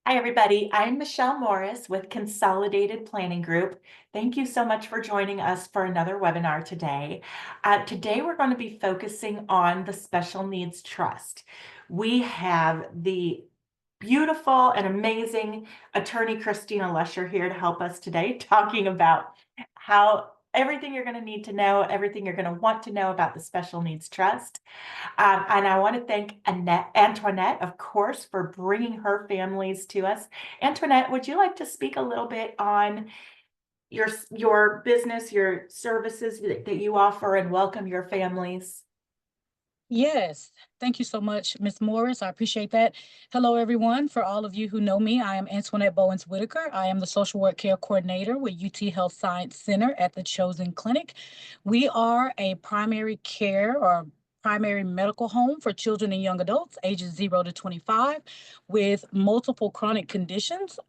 Hi, everybody. I'm Michelle Morris with Consolidated Planning Group. Thank you so much for joining us for another webinar today. Today, we're going to be focusing on the Special Needs Trust. We have the beautiful and amazing attorney Christina Lesher here to help us today, talking about how everything you're going to need to know, everything you're going to want to know about the Special Needs Trust. And I want to thank Antoinette, of course, for bringing her families to us. Antoinette, would you like to speak a little bit on your business, your services that you offer, and welcome your families? Yes, thank you so much, Ms. Morris. I appreciate that. Hello, everyone. For all of you who know me, I am Antoinette Bowens Whitaker. I am the social work care coordinator with UT Health Science Center at the Chosen Clinic. We are a primary care or primary medical home for children and young adults ages 0 to 25 with multiple chronic conditions.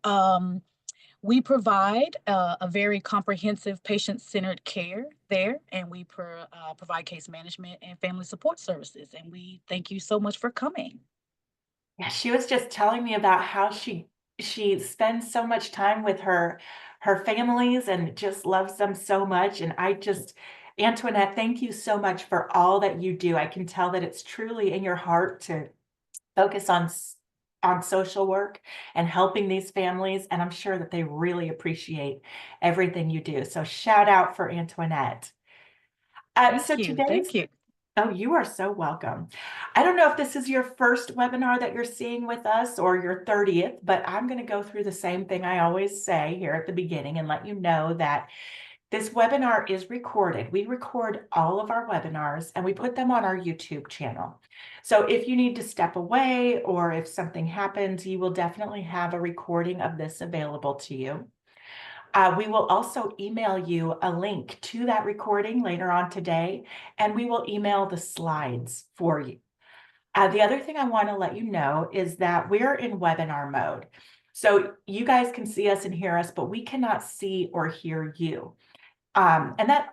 We provide a very comprehensive patient-centered care there, and we provide case management and family support services. And we thank you so much for coming. Yeah, she was just telling me about how she spends so much time with her families and just loves them so much. And Antoinette, thank you so much for all that you do. I can tell that it's truly in your heart to focus on social work and helping these families, and I'm sure that they really appreciate everything you do. So shout out for Antoinette. So Thank you. today's Thank you. Oh, you are so welcome. I don't know if this is your first webinar that you're seeing with us or your 30th, but I'm going to go through the same thing I always say here at the beginning and let you know that this webinar is recorded. We record all of our webinars and we put them on our YouTube channel. So if you need to step away or if something happens, you will definitely have a recording of this available to you. We will also email you a link to that recording later on today, and we will email the slides for you. The other thing I want to let you know is that we're in webinar mode. So you guys can see us and hear us, but we cannot see or hear you. And that,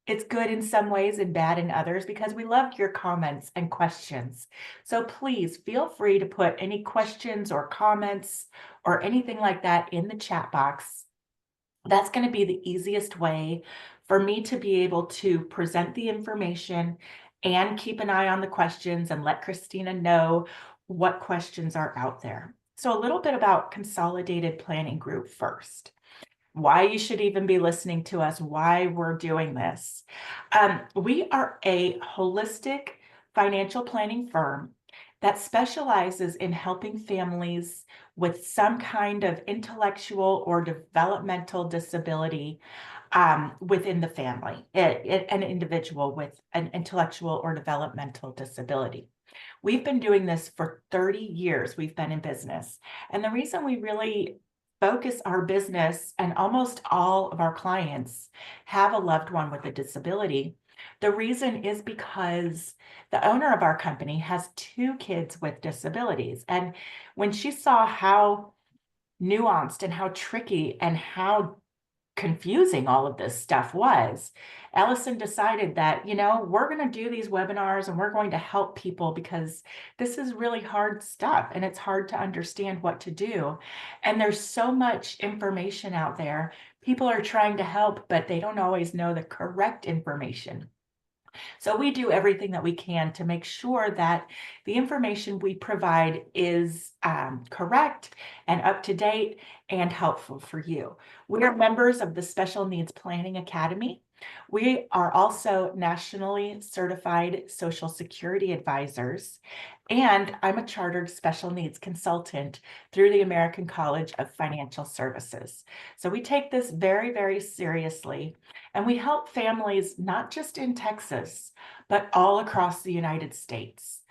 it's good in some ways and bad in others because we loved your comments and questions. So please feel free to put any questions or comments or anything like that in the chat box. That's going to be the easiest way for me to be able to present the information and keep an eye on the questions and let Christina know what questions are out there. So a little bit about Consolidated Planning Group first, why you should even be listening to us, why we're doing this. We are a holistic financial planning firm that specializes in helping families with some kind of intellectual or developmental disability within the family, an individual with an intellectual or developmental disability. We've been doing this for 30 years. We've been in business. And the reason we really focus our business and almost all of our clients have a loved one with a disability. The reason is because the owner of our company has two kids with disabilities. And when she saw how nuanced and how tricky and how confusing all of this stuff was, Ellison decided that, we're going to do these webinars and we're going to help people because this is really hard stuff and it's hard to understand what to do. And there's so much information out there. People are trying to help, but they don't always know the correct information. So we do everything that we can to make sure that the information we provide is correct and up to date and helpful for you. We are members of the Special Needs Planning Academy. We are also nationally certified Social Security advisors, and I'm a chartered special needs consultant through the American College of Financial Services. So we take this very, very seriously. And we help families not just in Texas, but all across the United States.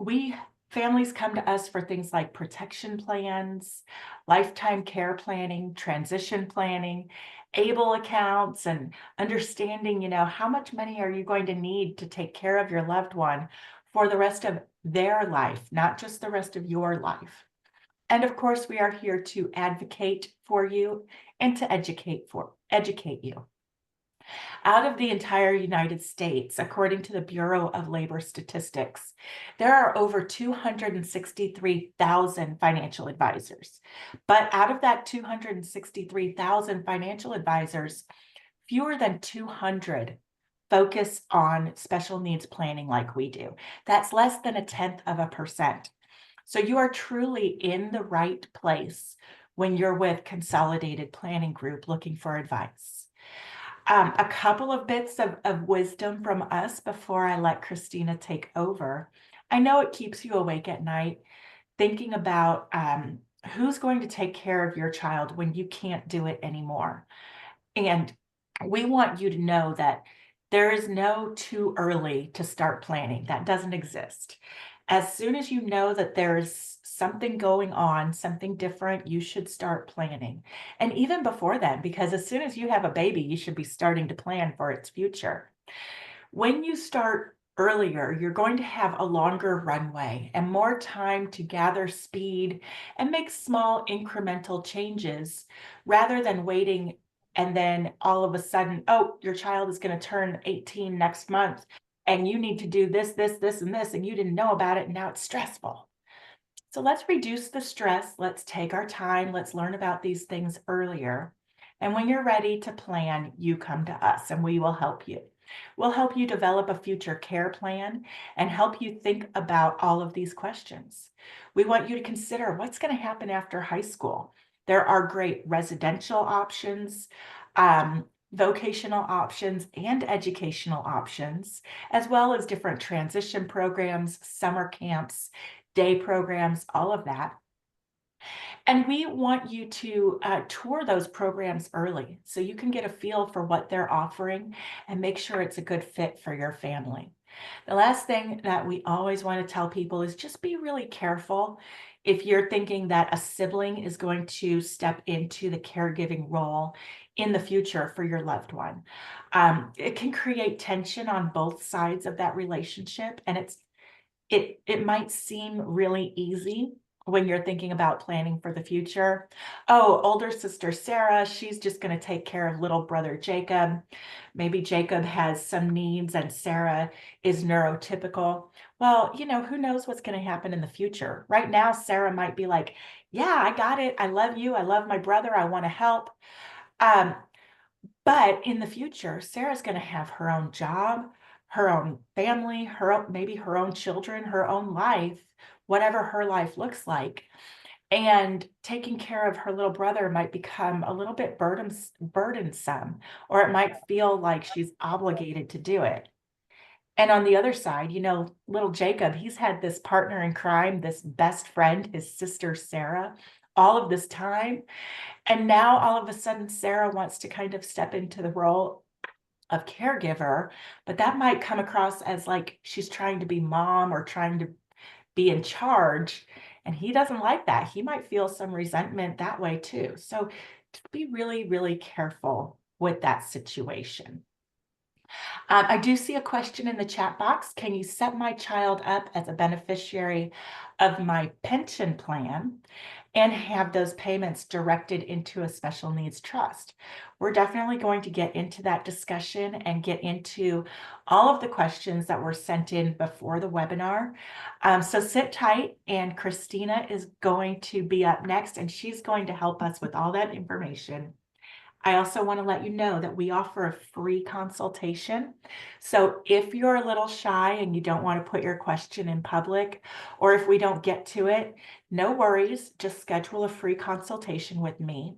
We Families come to us for things like protection plans, lifetime care planning, transition planning, ABLE accounts, and understanding, how much money are you going to need to take care of your loved one for the rest of their life, not just the rest of your life. And of course, we are here to advocate for you and to educate you. Out of the entire United States, according to the Bureau of Labor Statistics, there are over 263,000 financial advisors. But out of that 263,000 financial advisors, fewer than 200 focus on special needs planning like we do. That's less than 0.1%. So you are truly in the right place when you're with Consolidated Planning Group looking for advice. A couple of bits of wisdom from us before I let Christina take over. I know it keeps you awake at night thinking about who's going to take care of your child when you can't do it anymore. And we want you to know that there is no too early to start planning. That doesn't exist. As soon as you know that there's something going on, something different, you should start planning. And even before then, because as soon as you have a baby, you should be starting to plan for its future. When you start earlier, you're going to have a longer runway and more time to gather speed and make small incremental changes rather than waiting and then all of a sudden, oh, your child is going to turn 18 next month and you need to do this, this, this, and this, and you didn't know about it, and now it's stressful. So let's reduce the stress. Let's take our time. Let's learn about these things earlier. And when you're ready to plan, you come to us and we will help you. We'll help you develop a future care plan and help you think about all of these questions. We want you to consider what's going to happen after high school. There are great residential options, vocational options, and educational options, as well as different transition programs, summer camps, day programs, all of that. And we want you to tour those programs early so you can get a feel for what they're offering and make sure it's a good fit for your family. The last thing that we always want to tell people is just be really careful if you're thinking that a sibling is going to step into the caregiving role in the future for your loved one. It can create tension on both sides of that relationship, and it might seem really easy when you're thinking about planning for the future. Oh, older sister Sarah, she's just going to take care of little brother Jacob. Maybe Jacob has some needs and Sarah is neurotypical. Well, who knows what's going to happen in the future? Right now, Sarah might be like, yeah, I got it. I love you. I love my brother. I want to help. Um, but in the future, Sarah's going to have her own job, her own family, maybe her own children, her own life, whatever her life looks like. And taking care of her little brother might become a little bit burdensome, or it might feel like she's obligated to do it. And on the other side, little Jacob, he's had this partner in crime, this best friend, his sister Sarah, all of this time. And now all of a sudden, Sarah wants to kind of step into the role of caregiver, but that might come across as like she's trying to be mom or trying to be in charge. And he doesn't like that. He might feel some resentment that way too. So just be really, really careful with that situation. I do see a question in the chat box. Can you set my child up as a beneficiary of my pension plan and have those payments directed into a special needs trust? We're definitely going to get into that discussion and get into all of the questions that were sent in before the webinar. So sit tight, and Christina is going to be up next, and she's going to help us with all that information. I also want to let you know that we offer a free consultation. So if you're a little shy and you don't want to put your question in public, or if we don't get to it, no worries. Just schedule a free consultation with me.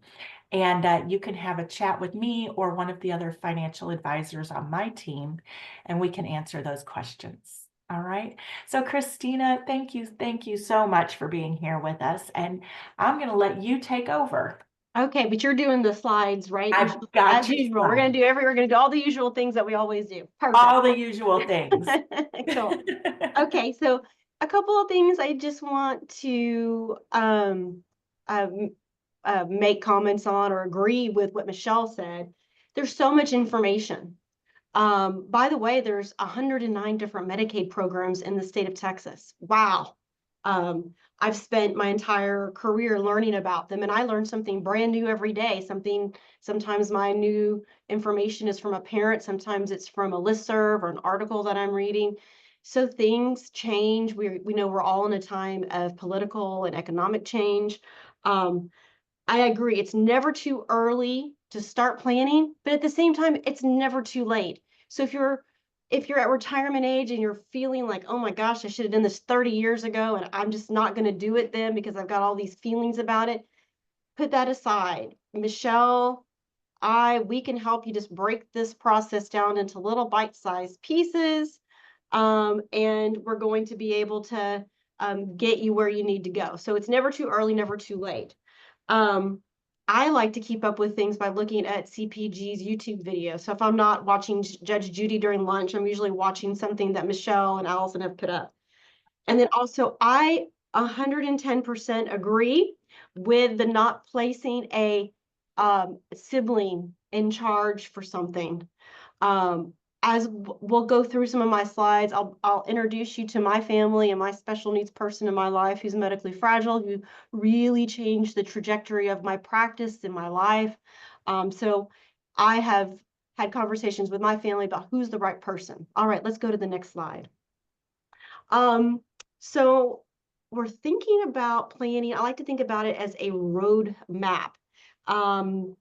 And you can have a chat with me or one of the other financial advisors on my team, and we can answer those questions. All right. So Christina, thank you so much for being here with us. And I'm going to let you take over. Okay, but you're doing the slides, right? I've got As usual. We're gonna do all the usual things that we always do. Perfect. All the usual things. Cool. Okay, so a couple of things I just want to make comments on or agree with what Michelle said. There's so much information. By the way, there's 109 different Medicaid programs in the state of Texas. Wow. I've spent my entire career learning about them, and I learn something brand new every day. Sometimes my new information is from a parent, sometimes it's from a listserv or an article that I'm reading. So things change. We know we're all in a time of political and economic change. Um, I agree. It's never too early to start planning, but at the same time, it's never too late. So if you're at retirement age and you're feeling like, oh my gosh, I should have done this 30 years ago and I'm just not going to do it then because I've got all these feelings about it, put that aside. Michelle, we can help you just break this process down into little bite-sized pieces. And we're going to be able to get you where you need to go. So it's never too early, never too late. Um, I like to keep up with things by looking at CPG's YouTube videos. So if I'm not watching Judge Judy during lunch, I'm usually watching something that Michelle and Allison have put up. And then also, I 110% agree with the not placing a sibling in charge for something. Um, as we'll go through some of my slides, I'll introduce you to my family and my special needs person in my life who's medically fragile, who really changed the trajectory of my practice in my life. So I have had conversations with my family about who's the right person. All right, let's go to the next slide. Um, so we're thinking about planning. I like to think about it as a road map,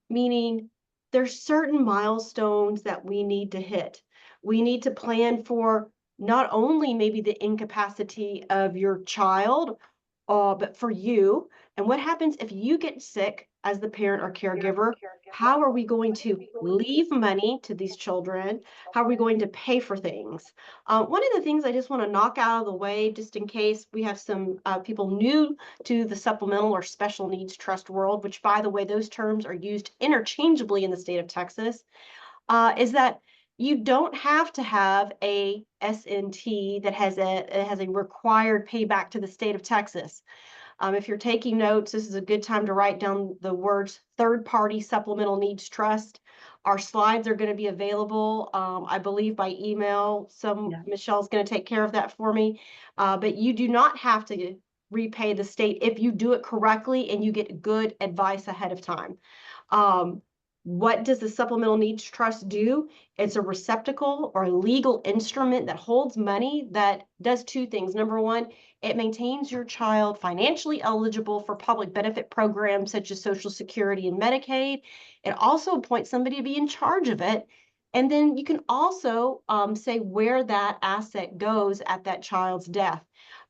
meaning there's certain milestones that we need to hit. We need to plan for not only maybe the incapacity of your child, but for you. And what happens if you get sick as the parent or caregiver? How are we going to leave money to these children? How are we going to pay for things? One of the things I just want to knock out of the way, just in case we have some people new to the supplemental or special needs trust world, which by the way, those terms are used interchangeably in the state of Texas, is that you don't have to have a SNT that has a required payback to the state of Texas. If you're taking notes, this is a good time to write down the words third-party supplemental needs trust. Our slides are going to be available, I believe, by email. Michelle's going to take care of that for me. But you do not have to repay the state if you do it correctly and you get good advice ahead of time. What does the supplemental needs trust do? It's a receptacle or a legal instrument that holds money that does two things. Number one, it maintains your child financially eligible for public benefit programs such as Social Security and Medicaid. It also appoints somebody to be in charge of it. And then you can also say where that asset goes at that child's death.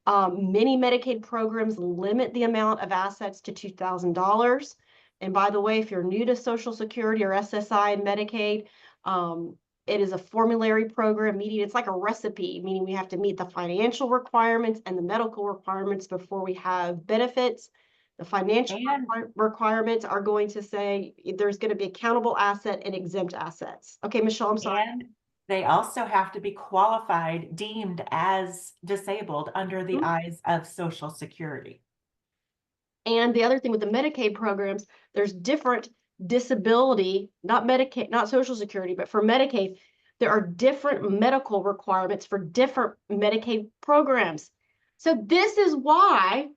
Many Medicaid programs limit the amount of assets to $2,000. And by the way, if you're new to Social Security or SSI and Medicaid, it is a formulary program, meaning it's like a recipe, meaning we have to meet the financial requirements and the medical requirements before we have benefits. The financial requirements are going to say there's going to be accountable asset and exempt assets. Okay, Michelle, I'm sorry. And they also have to be qualified, deemed as disabled under the eyes of Social Security. And the other thing with the Medicaid programs, there's different disability, not Medicaid, not Social Security, but for Medicaid, there are different medical requirements for different Medicaid programs. So this is why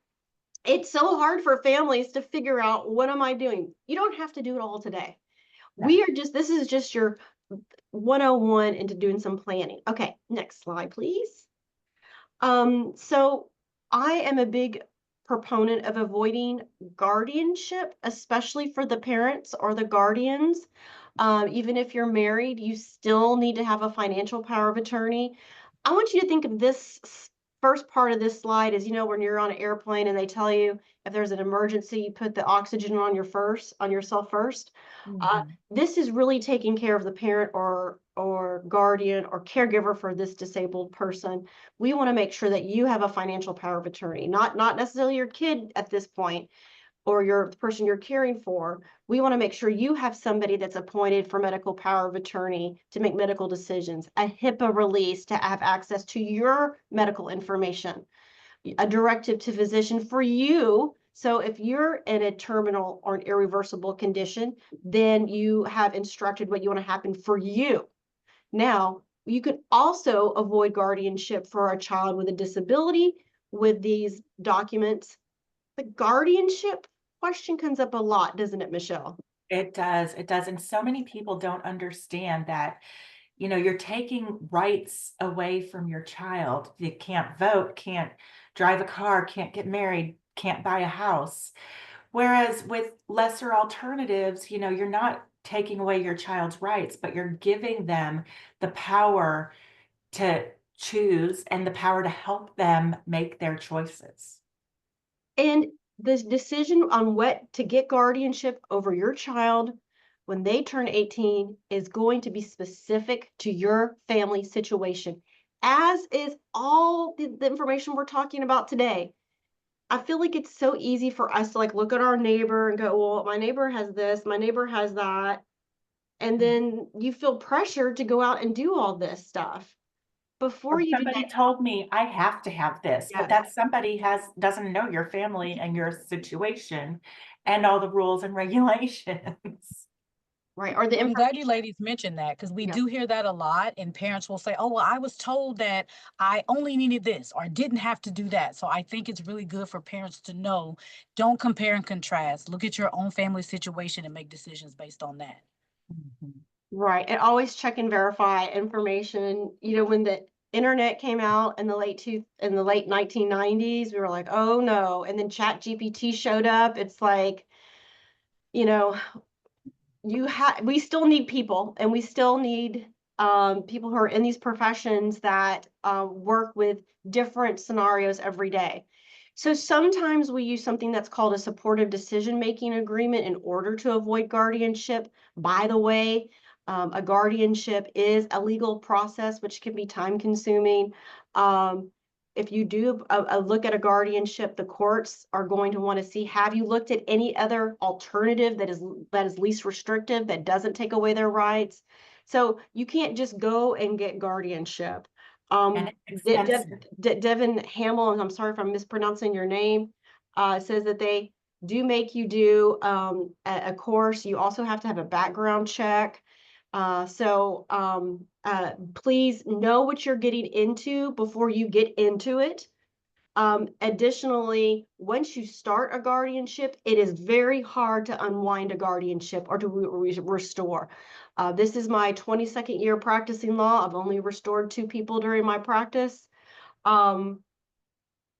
it's so hard for families to figure out, what am I doing? You don't have to do it all today. No. This is just your 101 into doing some planning. Okay, next slide, please. So I am a big proponent of avoiding guardianship, especially for the parents or the guardians. Even if you're married, you still need to have a financial power of attorney. I want you to think of this first part of this slide as, when you're on an airplane and they tell you if there's an emergency, you put the oxygen on yourself first. This is really taking care of the parent or guardian or caregiver for this disabled person. We want to make sure that you have a financial power of attorney, not necessarily your kid at this point or the person you're caring for. We want to make sure you have somebody that's appointed for medical power of attorney to make medical decisions, a HIPAA release to have access to your medical information, a directive to physician for you. So if you're in a terminal or an irreversible condition, then you have instructed what you want to happen for you. Now, you can also avoid guardianship for a child with a disability with these documents, the guardianship question comes up a lot, doesn't it, Michelle? It does. It does. And so many people don't understand that, you're taking rights away from your child. You can't vote, can't drive a car, can't get married, can't buy a house. Whereas with lesser alternatives, you're not taking away your child's rights, but you're giving them the power to choose and the power to help them make their choices. And the decision on what to get guardianship over your child when they turn 18 is going to be specific to your family situation, as is all the information we're talking about today. I feel like it's so easy for us to like look at our neighbor and go, well, my neighbor has this, my neighbor has that. And then you feel pressured to go out and do all this stuff. Before Or you do somebody that, told me I have to have this, but yes, that somebody doesn't know your family and your situation and all the rules and regulations. right. Or the I'm glad you information. ladies mentioned that because we Yeah. do hear that a lot, and parents will say, "Oh, well, I was told that I only needed this or didn't have to do that." So I think it's really good for parents to know, don't compare and contrast. Look at your own family situation and make decisions based on that. Mhm. Right. And always check and verify information. When the internet came out in the late 1990s, we were like, oh no. And then Chat GPT showed up. It's like, you know, we still need people, and we still need people who are in these professions that work with different scenarios every day. So sometimes we use something that's called a supportive decision making agreement in order to avoid guardianship. By the way, a guardianship is a legal process which can be time consuming. um, if you do a look at a guardianship, the courts are going to want to see, have you looked at any other alternative that is least restrictive, that doesn't take away their rights? So you can't just go and get guardianship. And it's Devin expensive. Hamill, and I'm sorry if I'm mispronouncing your name, says that they do make you do a course. You also have to have a background check. Please know what you're getting into before you get into it. Additionally, once you start a guardianship, it is very hard to unwind a guardianship or to restore. This is my 22nd year practicing law. I've only restored 2 people during my practice. Um,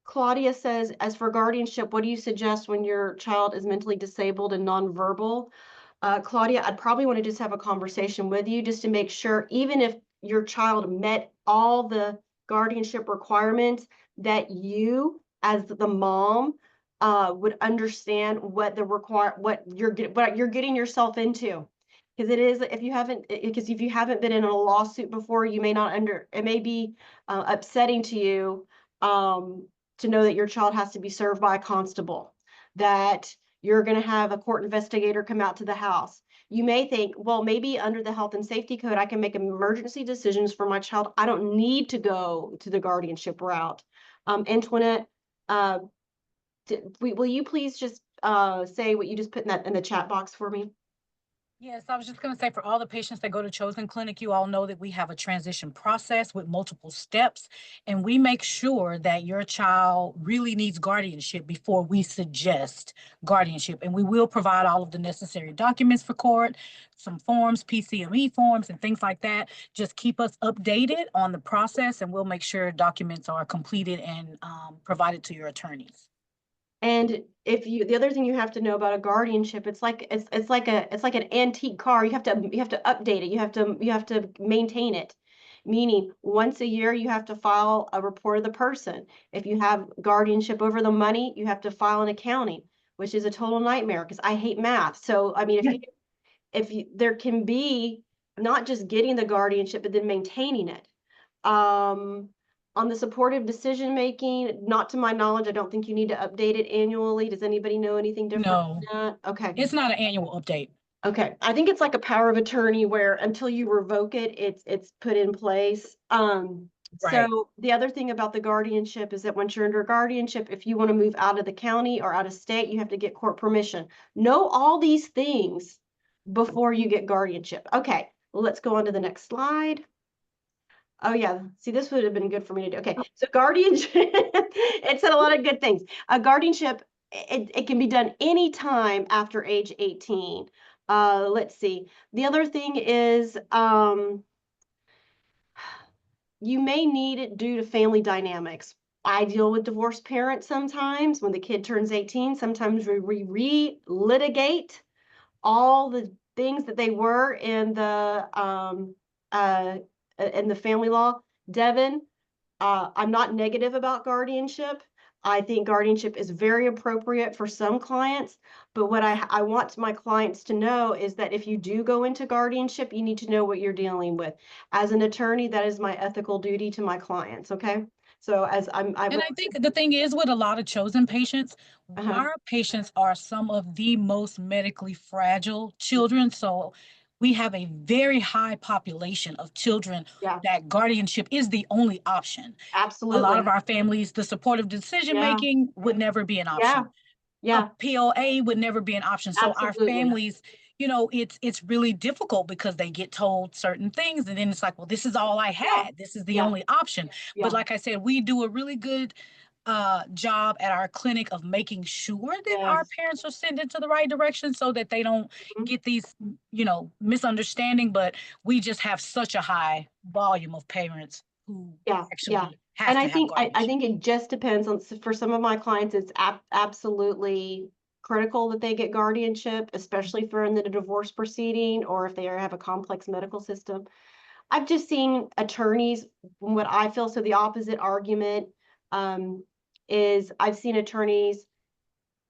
Claudia says, as for guardianship, what do you suggest when your child is mentally disabled and nonverbal? Claudia, I'd probably want to just have a conversation with you just to make sure, even if your child met all the guardianship requirements, that you, as the mom, would understand what you're getting yourself into. Because if you haven't been in a lawsuit before, you may not it may be upsetting to you to know that your child has to be served by a constable, that you're going to have a court investigator come out to the house. You may think, well, maybe under the health and safety code, I can make emergency decisions for my child. I don't need to go to the guardianship route. Antoinette, uh, will you please just say what you just put in the chat box for me? Yes, I was just going to say, for all the patients that go to Chosen Clinic, you all know that we have a transition process with multiple steps, and we make sure that your child really needs guardianship before we suggest guardianship. And we will provide all of the necessary documents for court, some forms, PCME forms, and things like that. Just keep us updated on the process, and we'll make sure documents are completed and provided to your attorneys. And the other thing you have to know about a guardianship, it's like an antique car. You have to update it. You have to maintain it. Meaning once a year you have to file a report of the person. If you have guardianship over the money, you have to file an accounting, which is a total nightmare because I hate math. So I mean, there can be not just getting the guardianship, but then maintaining it. Um, on the supportive decision making, not to my knowledge, I don't think you need to update it annually. Does anybody know anything different No, than that? Okay. it's not an annual update. Okay. I think it's like a power of attorney where until you revoke it, it's put in place. Right. So the other thing about the guardianship is that once you're under guardianship, if you want to move out of the county or out of state, you have to get court permission. Know all these things before you get guardianship. Okay, well, let's go on to the next slide. Oh yeah, see, this would have been good for me to do. Okay, so guardianship, it said a lot of good things. A guardianship, it can be done anytime after age 18. Let's see. The other thing is, you may need it due to family dynamics. I deal with divorced parents sometimes when the kid turns 18. Sometimes we re-litigate all the things that they were uh, in the family law. Devin, I'm not negative about guardianship. I think guardianship is very appropriate for some clients, but what I want my clients to know is that if you do go into guardianship, you need to know what you're dealing with. As an attorney, that is my ethical duty to my clients, okay? So as I And will, I think the thing is with a lot of chosen patients, uh-huh, our patients are some of the most medically fragile children. So we have a very high population of children yeah, that guardianship is the only option. A lot of absolutely. our families, the supportive decision Yeah, making would never be an yeah, option. A yeah, POA would never be an option. So our absolutely. families, it's really difficult because they get told certain things and then it's like, well, this is all I Yeah, had. This is the yeah, only option. But yeah, like I said, we do a really good job at our clinic of making sure that our yes. parents are sent into the right direction so that they don't Mhm. get these, misunderstanding. But we just have such a high volume of parents who Yeah, yeah. actually And have I to have think I guardianship. think it just depends on for some of my clients, it's absolutely critical that they get guardianship, especially if they're in the divorce proceeding or if they have a complex medical system. I've just seen attorneys, what I feel, so the opposite argument um, is I've seen attorneys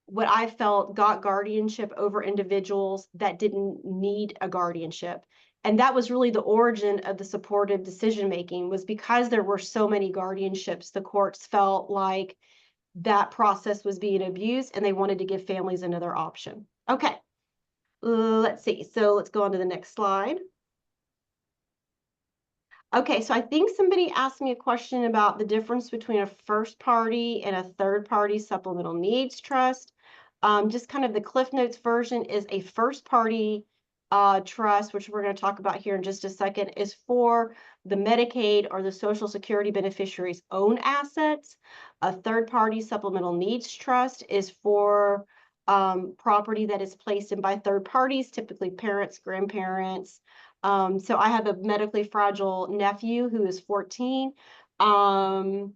what I felt got guardianship over individuals that didn't need a guardianship. And that was really the origin of the supportive decision making was because there were so many guardianships, the courts felt like that process was being abused and they wanted to give families another option. Okay, let's see. So let's go on to the next slide. Okay, so I think somebody asked me a question about the difference between a first party and a third party supplemental needs trust. Just kind of the Cliff Notes version is a first party trust, which we're going to talk about here in just a second, is for the Medicaid or the Social Security beneficiary's own assets. A third party supplemental needs trust is for property that is placed in by third parties, typically parents, grandparents, so I have a medically fragile nephew who is 14. Um,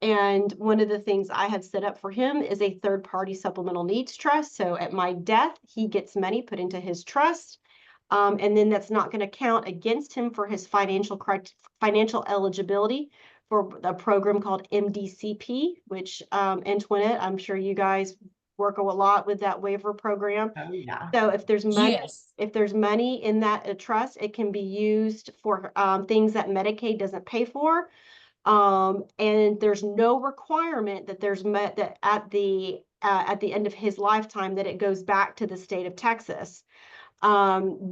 and one of the things I have set up for him is a third party supplemental needs trust. So at my death, he gets money put into his trust. And then that's not going to count against him for his financial eligibility for a program called MDCP, which Antoinette, I'm sure you guys work a lot with that waiver program. Oh, yeah. So Yes. if there's money in that trust, it can be used for things that Medicaid doesn't pay for. And there's no requirement that that at the end of his lifetime that it goes back to the state of Texas.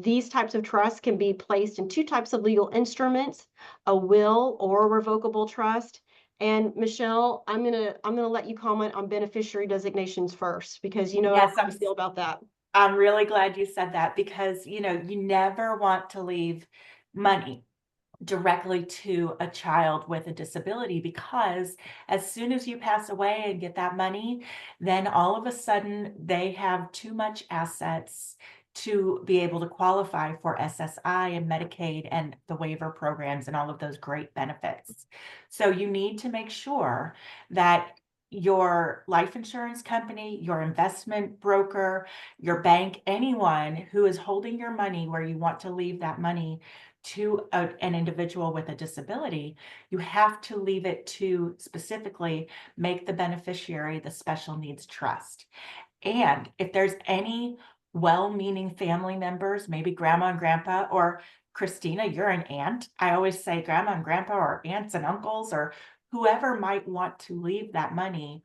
These types of trusts can be placed in two types of legal instruments, a will or a revocable trust. And Michelle, I'm gonna let you comment on beneficiary designations first because you know how Yes, I feel about that. I'm really glad you said that because, you never want to leave money directly to a child with a disability because as soon as you pass away and get that money, then all of a sudden they have too much assets to be able to qualify for SSI and Medicaid and the waiver programs and all of those great benefits. So you need to make sure that your life insurance company, your investment broker, your bank, anyone who is holding your money where you want to leave that money to an individual with a disability, you have to leave it to specifically make the beneficiary the special needs trust. And if there's any well-meaning family members, maybe grandma and grandpa, or Christina, you're an aunt. I always say grandma and grandpa, or aunts and uncles, or whoever might want to leave that money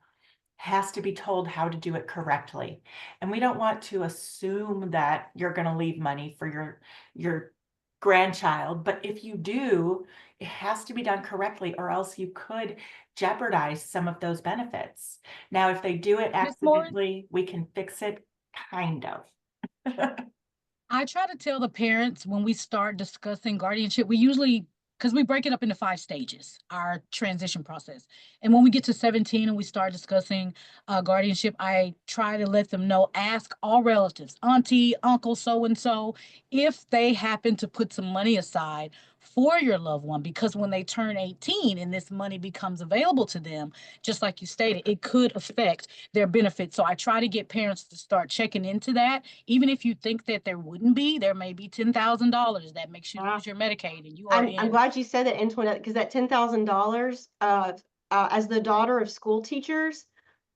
has to be told how to do it correctly. And we don't want to assume that you're going to leave money for your grandchild, but if you do, it has to be done correctly or else you could jeopardize some of those benefits. Now, if they do it Miss Morris, accidentally, we can fix it kind of. I try to tell the parents when we start discussing guardianship, we usually because we break it up into 5 stages, our transition process. And when we get to 17 and we start discussing guardianship, I try to let them know, ask all relatives, auntie, uncle, so and so, if they happen to put some money aside for your loved one, because when they turn 18 and this money becomes available to them, just like you stated, it could affect their benefits. So I try to get parents to start checking into that. Even if you think that there wouldn't be, there may be $10,000 that makes you Wow. lose your Medicaid and you are I'm in. glad you said that, Antoinette, because that $10,000, as the daughter of school teachers,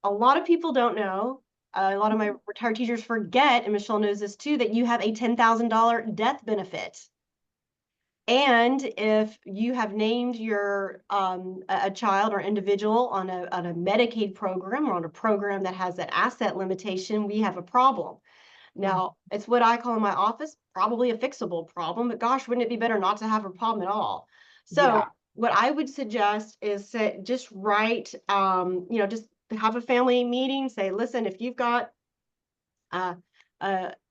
a lot of people don't know. A lot of my retired teachers forget, and Michelle knows this too, that you have a $10,000 death benefit. And if you have named your a child or individual on a Medicaid program or on a program that has an asset limitation, we have a problem. Now, it's what I call in my office, probably a fixable problem, but gosh, wouldn't it be better not to have a problem at all? So Yeah. what I would suggest is that just write, just have a family meeting, say, listen, if you've got uh,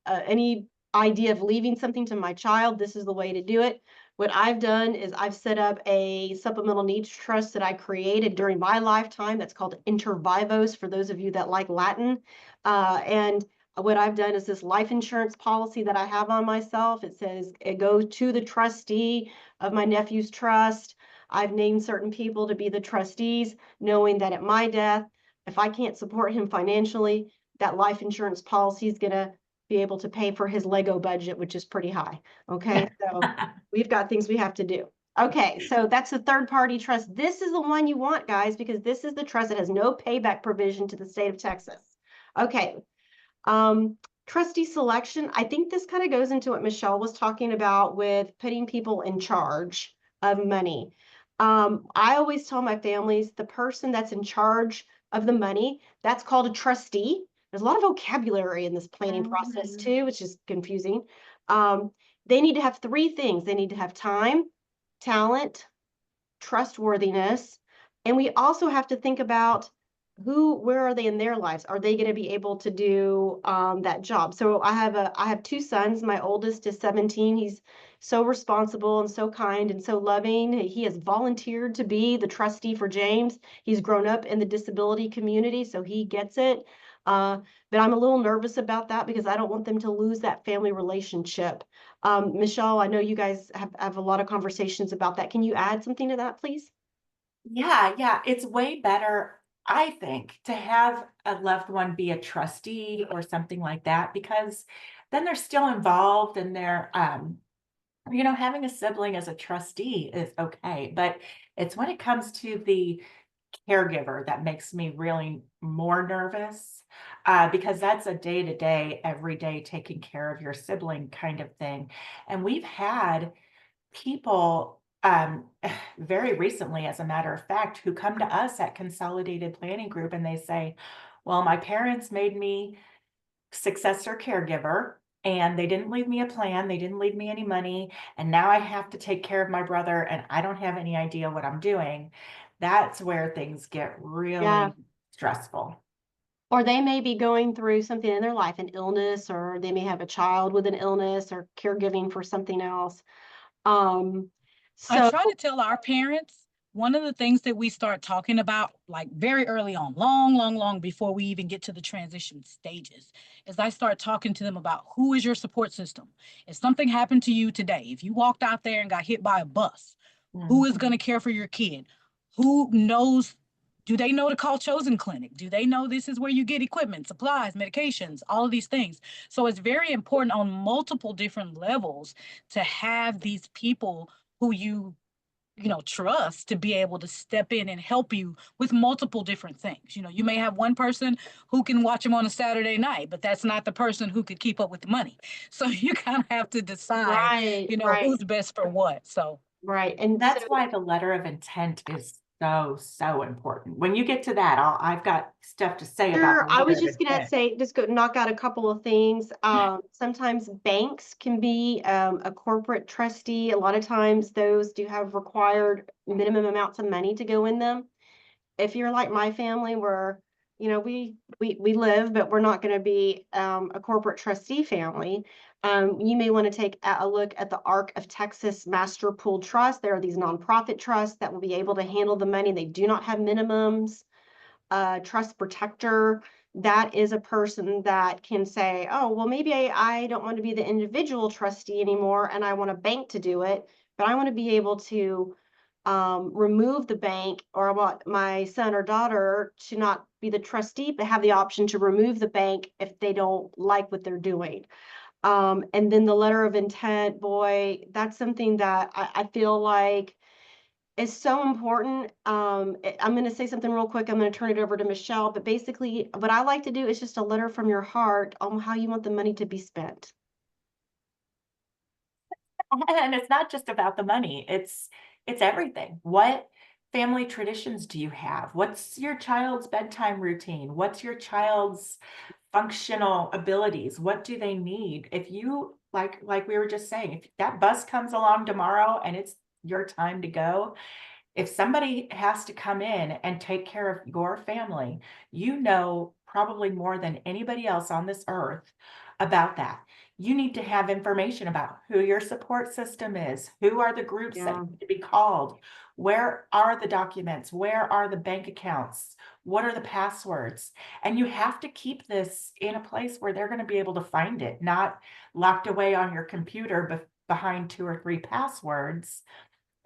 any idea of leaving something to my child, this is the way to do it. What I've done is I've set up a supplemental needs trust that I created during my lifetime. That's called Inter Vivos for those of you that like Latin. And what I've done is this life insurance policy that I have on myself. It says it goes to the trustee of my nephew's trust. I've named certain people to be the trustees, knowing that at my death, if I can't support him financially, that life insurance policy is going to be able to pay for his Lego budget, which is pretty high. Okay, so we've got things we have to do. Okay, so that's the third party trust. This is the one you want, guys, because this is the trust that has no payback provision to the state of Texas. Okay, trustee selection. I think this kind of goes into what Michelle was talking about with putting people in charge of money. I always tell my families the person that's in charge of the money, that's called a trustee. There's a lot of vocabulary in this planning process Mhm. too, which is confusing. Um, they need to have 3 things. They need to have time, talent, trustworthiness. And we also have to think about where are they in their lives? Are they going to be able to do that job? So I have 2 sons. My oldest is 17. He's so responsible and so kind and so loving. He has volunteered to be the trustee for James. He's grown up in the disability community, so he gets it. But I'm a little nervous about that because I don't want them to lose that family relationship. Michelle, I know you guys have a lot of conversations about that. Can you add something to that, please? Yeah. It's way better, I think, to have a loved one be a trustee or something like that, because then they're still involved and they're, having a sibling as a trustee is okay. But it's when it comes to the caregiver that makes me really more nervous, because that's a day to day, every day taking care of your sibling kind of thing. And we've had people very recently, as a matter of fact, who come to us at Consolidated Planning Group and they say, well, my parents made me successor caregiver and they didn't leave me a plan, they didn't leave me any money, and now I have to take care of my brother and I don't have any idea what I'm doing. That's where things get Yeah. really stressful. Or they may be going through something in their life, an illness, or they may have a child with an illness or caregiving for something else. Um, I so try to tell our parents one of the things that we start talking about, like very early on, long, long, long before we even get to the transition stages, is I start talking to them about who is your support system. If something happened to you today, if you walked out there and got hit by a bus, who is going to care for your kid? Who knows? Do they know to call Chosen Clinic? Do they know this is where you get equipment, supplies, medications, all of these things? So it's very important on multiple different levels to have these people who you trust to be able to step in and help you with multiple different things. You may have one person who can watch them on a Saturday night, but that's not the person who could keep up with the money. So you kind of have to decide, right, right, who's best for what. So right. And so That's why the letter of intent is so important. When you get to that, I've got stuff to say about the sure, I letter was of just gonna intent. say, just go knock out a couple of things. Sometimes banks can be a corporate trustee. A lot of times those do have required minimum amounts of money to go in them. If you're like my family where we live, but we're not going to be a corporate trustee family. You may want to take a look at the ARC of Texas Master Pooled Trust. There are these nonprofit trusts that will be able to handle the money. They do not have minimums. Trust protector, that is a person that can say, oh, well, maybe I don't want to be the individual trustee anymore and I want a bank to do it, but I want to be able to remove the bank, or I want my son or daughter to not be the trustee, but have the option to remove the bank if they don't like what they're doing. And then the letter of intent, boy, that's something that I feel like is so important. I'm going to say something real quick. I'm going to turn it over to Michelle, but basically what I like to do is just a letter from your heart on how you want the money to be spent. And it's not just about the money. It's everything. What family traditions do you have? What's your child's bedtime routine? What's your child's functional abilities? What do they need? If you like we were just saying, if that bus comes along tomorrow and it's your time to go, if somebody has to come in and take care of your family, you know probably more than anybody else on this earth about that. You need to have information about who your support system is, who are the groups that Yeah. need to be called, where are the documents, where are the bank accounts, what are the passwords. And you have to keep this in a place where they're going to be able to find it, not locked away on your computer behind 2 or 3 passwords,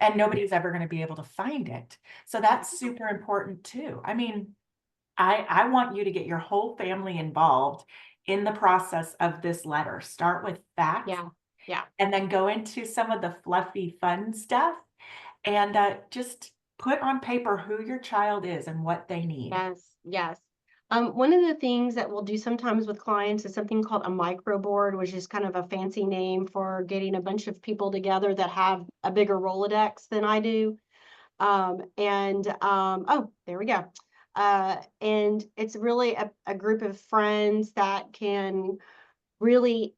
and nobody's ever going to be able to find it. So that's super important too. I mean, I want you to get your whole family involved in the process of this letter. Start with facts, Yeah. Yeah. and then go into some of the fluffy fun stuff, and just put on paper who your child is and what they need. Yes. Yes. One of the things that we'll do sometimes with clients is something called a micro board, which is kind of a fancy name for getting a bunch of people together that have a bigger Rolodex than I do. Oh, there we go. And it's really a group of friends that can really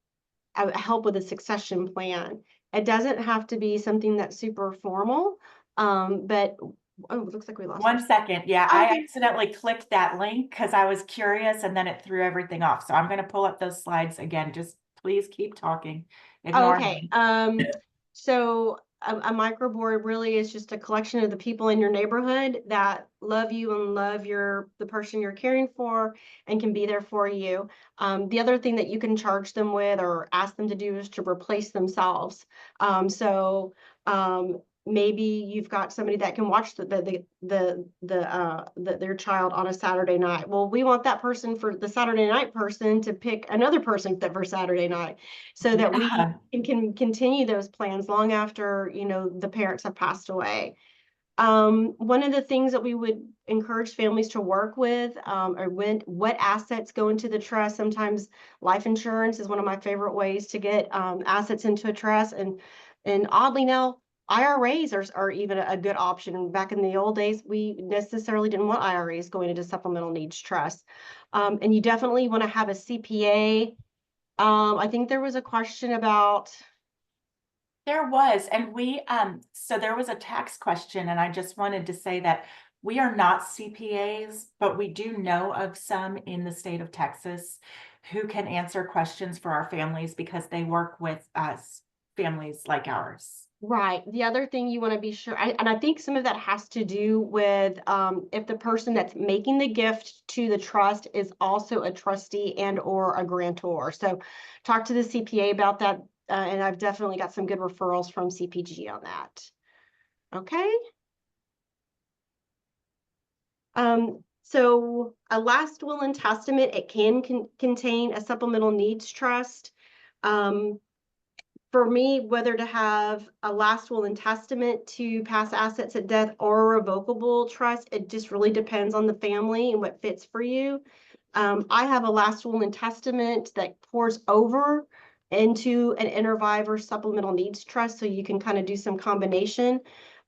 help with a succession plan. It doesn't have to be something that's super formal, but oh, it looks like we lost our. 1 second. Yeah, Oh, I okay. accidentally clicked that link because I was curious and then it threw everything off. So I'm going to pull up those slides again. Just please keep talking. Oh, Ignore okay. me. So a micro board really is just a collection of the people in your neighborhood that love you and love the person you're caring for and can be there for you. The other thing that you can charge them with or ask them to do is to replace themselves. So maybe you've got somebody that can watch their child on a Saturday night. Well, we want that person, for the Saturday night person, to pick another person for Saturday night, so that we Yeah. can continue those plans long after the parents have passed away. One of the things that we would encourage families to work with are what assets go into the trust. Sometimes life insurance is one of my favorite ways to get assets into a trust, and oddly now, IRAs are even a good option. Back in the old days, we necessarily didn't want IRAs going into supplemental needs trust. And you definitely want to have a CPA. I think there was a question about. There was, and so there was a tax question, and I just wanted to say that we are not CPAs, but we do know of some in the state of Texas who can answer questions for our families because they work with us, families like ours. Right. The other thing you want to be sure, and I think some of that has to do with if the person that's making the gift to the trust is also a trustee and or a grantor. So talk to the CPA about that. And I've definitely got some good referrals from CPG on that. Okay. So a last will and testament, it can contain a supplemental needs trust. For me, whether to have a last will and testament to pass assets at death or a revocable trust, it just really depends on the family and what fits for you. I have a last will and testament that pours over into an intervive or supplemental needs trust, so you can kind of do some combination.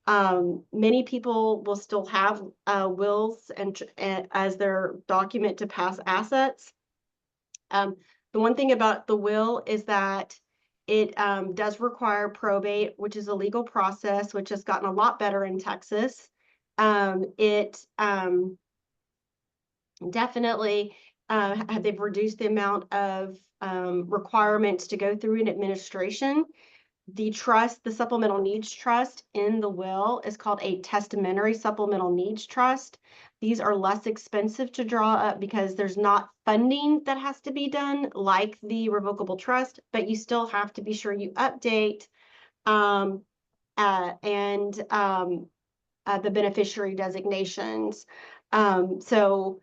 Many people will still have wills and as their document to pass assets. The one thing about the will is that it does require probate, which is a legal process, which has gotten a lot better in Texas. It Definitely, they've reduced the amount of requirements to go through an administration. The supplemental needs trust in the will is called a testamentary supplemental needs trust. These are less expensive to draw up because there's not funding that has to be done like the revocable trust, but you still have to be sure you update um, and the beneficiary designations. So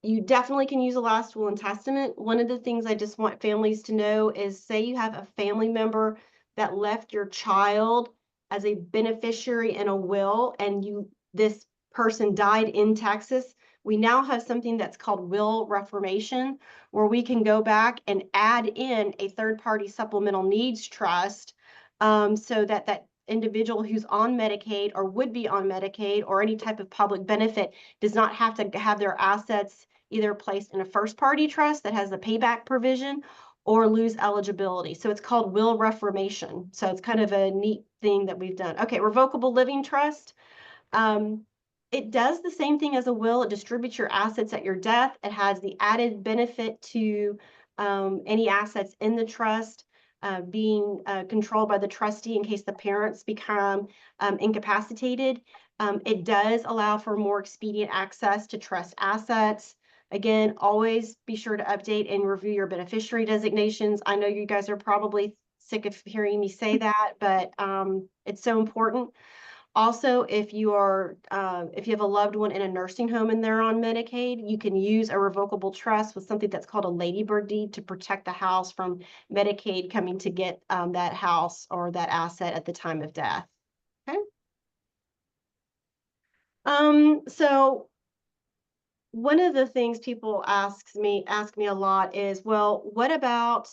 you definitely can use a last will and testament. One of the things I just want families to know is, say you have a family member that left your child as a beneficiary in a will, and this person died in Texas. We now have something that's called will reformation, where we can go back and add in a third-party supplemental needs trust, so that that individual who's on Medicaid or would be on Medicaid or any type of public benefit does not have to have their assets either placed in a first party trust that has the payback provision or lose eligibility. So it's called will reformation. So it's kind of a neat thing that we've done. Okay, revocable living trust. It does the same thing as a will. It distributes your assets at your death. It has the added benefit to any assets in the trust being controlled by the trustee in case the parents become incapacitated. It does allow for more expedient access to trust assets. Again, always be sure to update and review your beneficiary designations. I know you guys are probably sick of hearing me say that, but it's so important. Also, if you have a loved one in a nursing home and they're on Medicaid, you can use a revocable trust with something that's called a ladybird deed to protect the house from Medicaid coming to get that house or that asset at the time of death. Okay. So one of the things people ask me a lot is, well, what about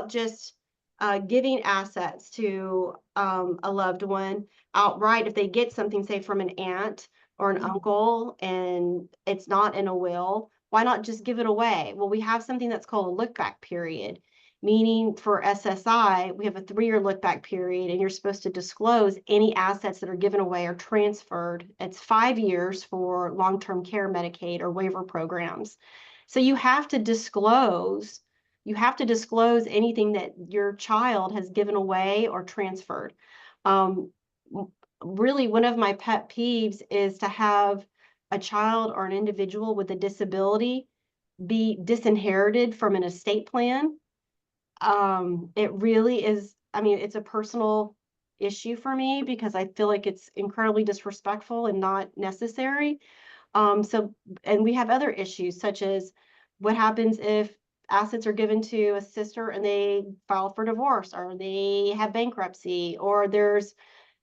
just giving assets to a loved one outright if they get something, say, from an aunt or an uncle, and it's not in a will? Why not just give it away? Well, we have something that's called a look back period, meaning for SSI, we have a 3-year look back period, and you're supposed to disclose any assets that are given away or transferred. It's 5 years for long-term care Medicaid or waiver programs. So you have to disclose anything that your child has given away or transferred. Really, one of my pet peeves is to have a child or an individual with a disability be disinherited from an estate plan. It really is, I mean, it's a personal issue for me because I feel like it's incredibly disrespectful and not necessary. And we have other issues such as what happens if assets are given to a sister and they file for divorce, or they have bankruptcy, or there's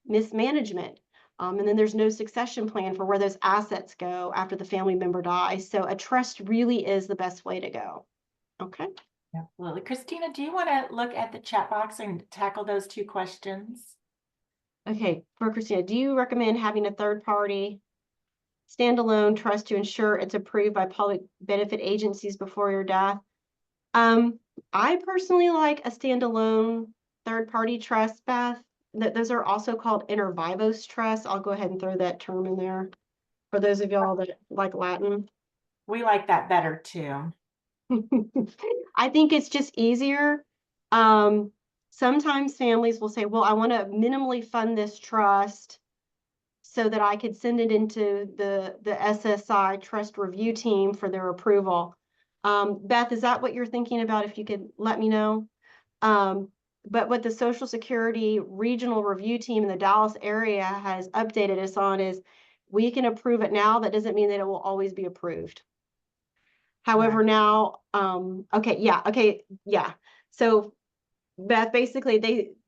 mismanagement. And then there's no succession plan for where those assets go after the family member dies. So a trust really is the best way to go. Okay. Absolutely. Christina, do you want to look at the chat box and tackle those 2 questions? Okay, for Christina, do you recommend having a third party standalone trust to ensure it's approved by public benefit agencies before your death? I personally like a standalone third party trust, Beth. Those are also called inter vivos trusts. I'll go ahead and throw that term in there for those of y'all that like Latin. We like that better too. I think it's just easier. Sometimes families will say, well, I want to minimally fund this trust so that I could send it into the SSI trust review team for their approval. Beth, is that what you're thinking about? If you could let me know. But what the Social Security regional review team in the Dallas area has updated us on is we can approve it now. That doesn't mean that it will always be approved. However, now, okay, yeah. So Beth, basically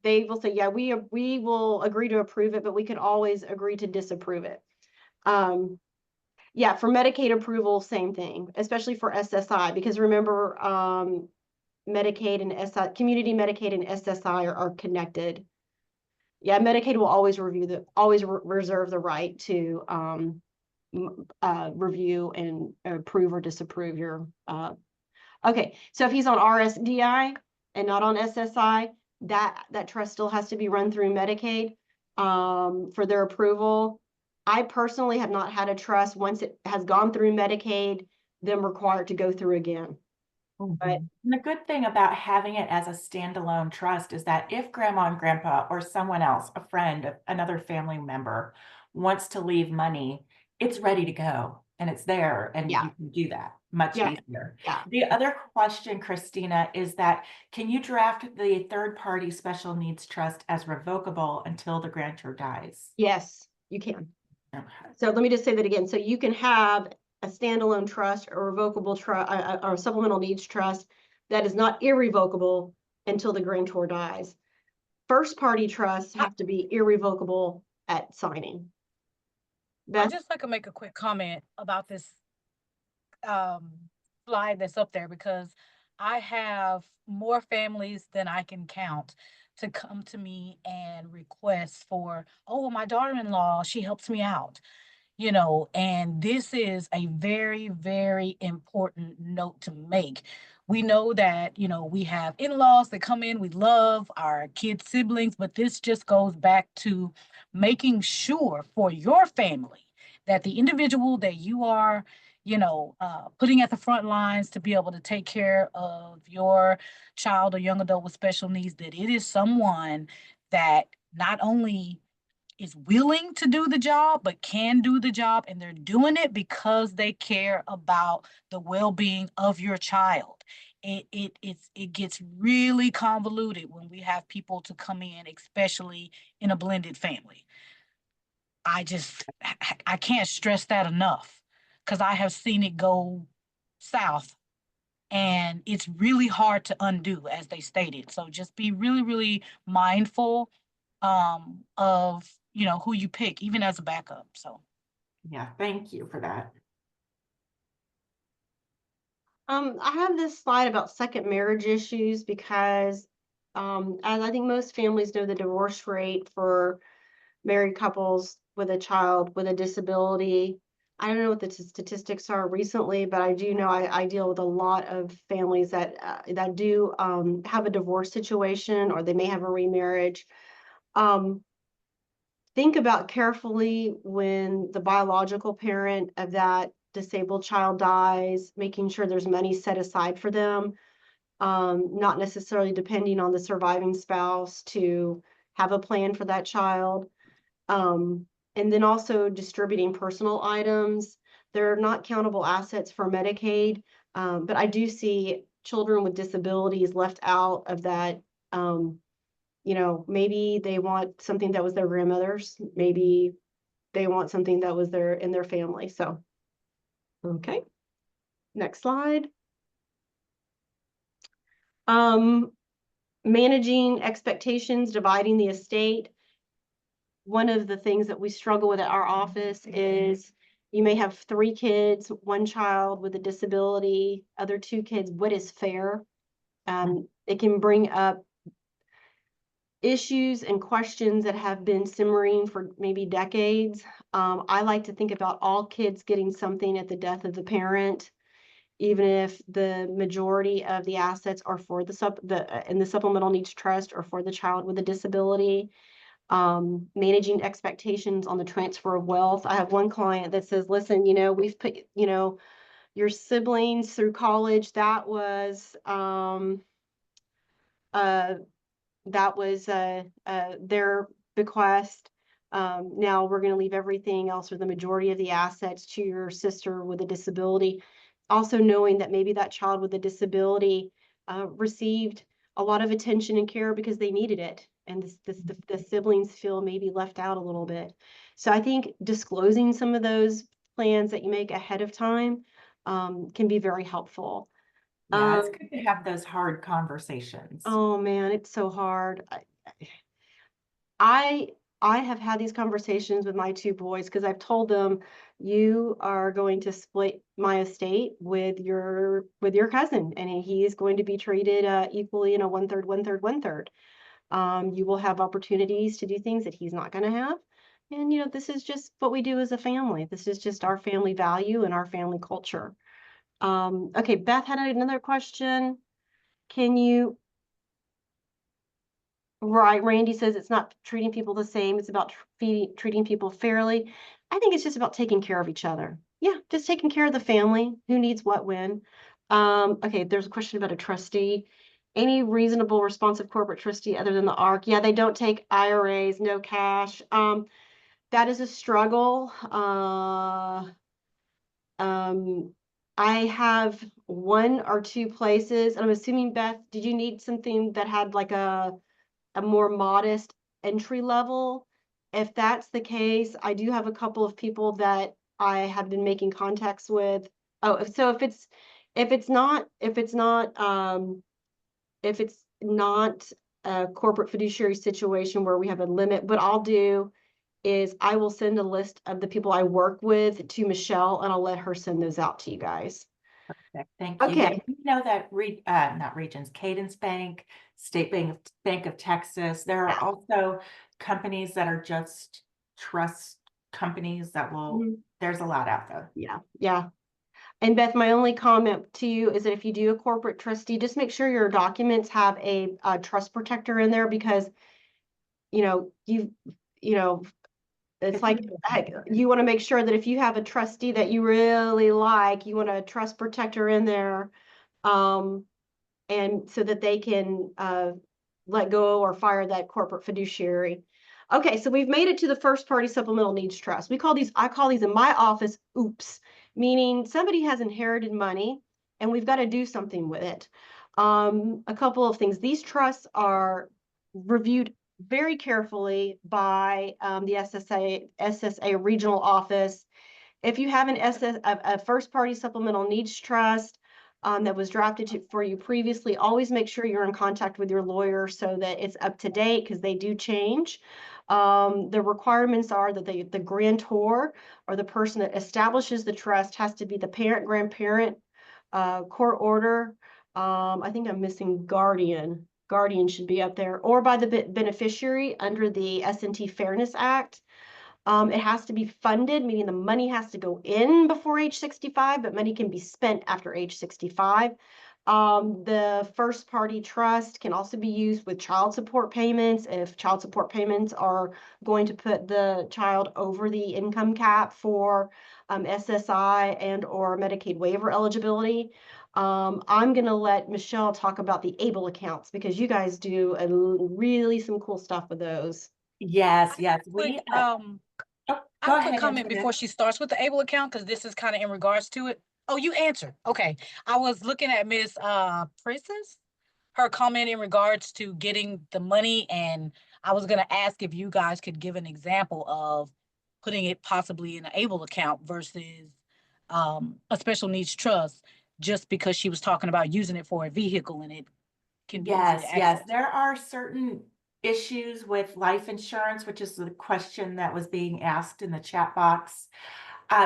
they will say, yeah, we will agree to approve it, but we can always agree to disapprove it. Yeah, for Medicaid approval, same thing, especially for SSI, because remember, Medicaid and SSI, community Medicaid and SSI are connected. Yeah, Medicaid will always reserve the right to review and approve or disapprove your okay, so if he's on RSDI and not on SSI, that trust still has to be run through Medicaid for their approval. I personally have not had a trust once it has gone through Medicaid, them required to go through again. But And the good thing about having it as a standalone trust is that if grandma and grandpa or someone else, a friend, another family member wants to leave money, it's ready to go and it's there and yeah, you can do that much yeah, easier. yeah. The other question, Christina, is that can you draft the third party special needs trust as revocable until the grantor dies? Yes, you can. Okay. So let me just say that again. So you can have a standalone trust or revocable trust or a supplemental needs trust that is not irrevocable until the grantor dies. First party trusts have to be irrevocable at signing. I Beth? just like to make a quick comment about this um, slide that's up there because I have more families than I can count to come to me and request for, oh, my daughter-in-law, she helps me out, and this is a very, very important note to make. We know that, we have in-laws that come in, we love our kids' siblings, but this just goes back to making sure for your family that the individual that you are, putting at the front lines to be able to take care of your child or young adult with special needs, that it is someone that not only is willing to do the job, but can do the job. And they're doing it because they care about the well-being of your child. It gets really convoluted when we have people to come in, especially in a blended family. I can't stress that enough because I have seen it go south and it's really hard to undo, as they stated. So just be really, really mindful of who you pick, even as a backup. So Yeah, thank you for that. I have this slide about second marriage issues because, as I think most families know, the divorce rate for married couples with a child with a disability. I don't know what the statistics are recently, but I do know I deal with a lot of families that do have a divorce situation or they may have a remarriage. Um, think about carefully when the biological parent of that disabled child dies, making sure there's money set aside for them, not necessarily depending on the surviving spouse to have a plan for that child. Um, and then also distributing personal items. They're not countable assets for Medicaid, but I do see children with disabilities left out of that. Maybe they want something that was their grandmother's, maybe they want something that was in their family. So, okay, next slide. Um, managing expectations, dividing the estate. One of the things that we struggle with at our office is you may have 3 kids, 1 child with a disability, other 2 kids. What is fair? It can bring up issues and questions that have been simmering for maybe decades. I like to think about all kids getting something at the death of the parent, even if the majority of the assets are for in the supplemental needs trust or for the child with a disability. Managing expectations on the transfer of wealth. I have one client that says, listen, we've put, your siblings through college. Uh, that was their bequest. Now we're going to leave everything else or the majority of the assets to your sister with a disability. Also knowing that maybe that child with a disability received a lot of attention and care because they needed it. And the siblings feel maybe left out a little bit. So I think disclosing some of those plans that you make ahead of time can be very helpful. Yeah, it's good to have those hard conversations. Oh man, it's so hard. I I have had these conversations with my 2 boys because I've told them you are going to split my estate with your cousin, and he is going to be treated equally in a 1/3, 1/3, 1/3. You will have opportunities to do things that he's not going to have. And this is just what we do as a family. This is just our family value and our family culture. Okay, Beth had another question. Can you Right, Randy says it's not treating people the same, it's about treating people fairly. I think it's just about taking care of each other. Yeah, just taking care of the family, who needs what when. Okay, there's a question about a trustee. Any reasonable, responsive corporate trustee other than the ARC? Yeah, they don't take IRAs, no cash. That is a struggle. I have one or two places, and I'm assuming, Beth, did you need something that had like a more modest entry level? If that's the case, I do have a couple of people that I have been making contacts with. Oh, so if it's not a corporate fiduciary situation where we have a limit, what I'll do is I will send a list of the people I work with to Michelle, and I'll let her send those out to you guys. Thank you. Yeah, Okay. you know that not Regions, Cadence Bank, State Bank of Texas. There are Yeah. also companies that are just trust companies that will, Mhm. there's a lot out there. Yeah. Yeah. And Beth, my only comment to you is that if you do a corporate trustee, just make sure your documents have a trust protector in there, because, you know, you know, it's If you like, do heck, you want to make sure that if you have a trustee that you really like, you want a trust protector in there. Um, and so that they can let go or fire that corporate fiduciary. Okay, so we've made it to the first party supplemental needs trust. I call these in my office oops, meaning somebody has inherited money and we've got to do something with it. A couple of things. These trusts are reviewed very carefully by the SSA regional office. If you have a first party supplemental needs trust that was drafted for you previously, always make sure you're in contact with your lawyer so that it's up to date, because they do change. The requirements are that the grantor, or the person that establishes the trust, has to be the parent, grandparent, court order. I think I'm missing guardian. Guardian should be up there, or by the beneficiary under the S&T Fairness Act. It has to be funded, meaning the money has to go in before age 65, but money can be spent after age 65. The first party trust can also be used with child support payments if child support payments are going to put the child over the income cap for SSI and or Medicaid waiver eligibility. I'm going to let Michelle talk about the ABLE accounts, because you guys do really some cool stuff with those. Yes, yes. Quick, Oh, I go have a quick ahead, comment before Antoinette. she starts with the ABLE account, because this is kind of in regards to it. Oh, you answered. Okay. I was looking at Miss Princess, her comment in regards to getting the money, and I was gonna ask if you guys could give an example of putting it possibly in an ABLE account versus a special needs trust, just because she was talking about using it for a vehicle and it can be easy to Yes, yes. access. There are certain issues with life insurance, which is the question that was being asked in the chat box.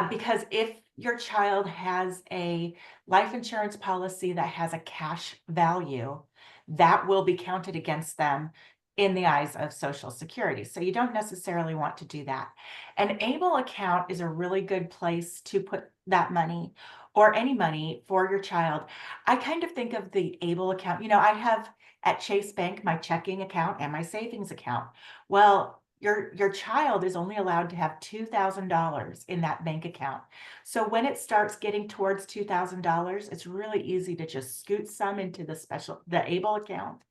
Because if your child has a life insurance policy that has a cash value, that will be counted against them in the eyes of Social Security. So you don't necessarily want to do that. An ABLE account is a really good place to put that money, or any money for your child. I kind of think of the ABLE account, I have at Chase Bank my checking account and my savings account. Well, your child is only allowed to have $2,000 in that bank account. So when it starts getting towards $2,000, it's really easy to just scoot some into the ABLE account,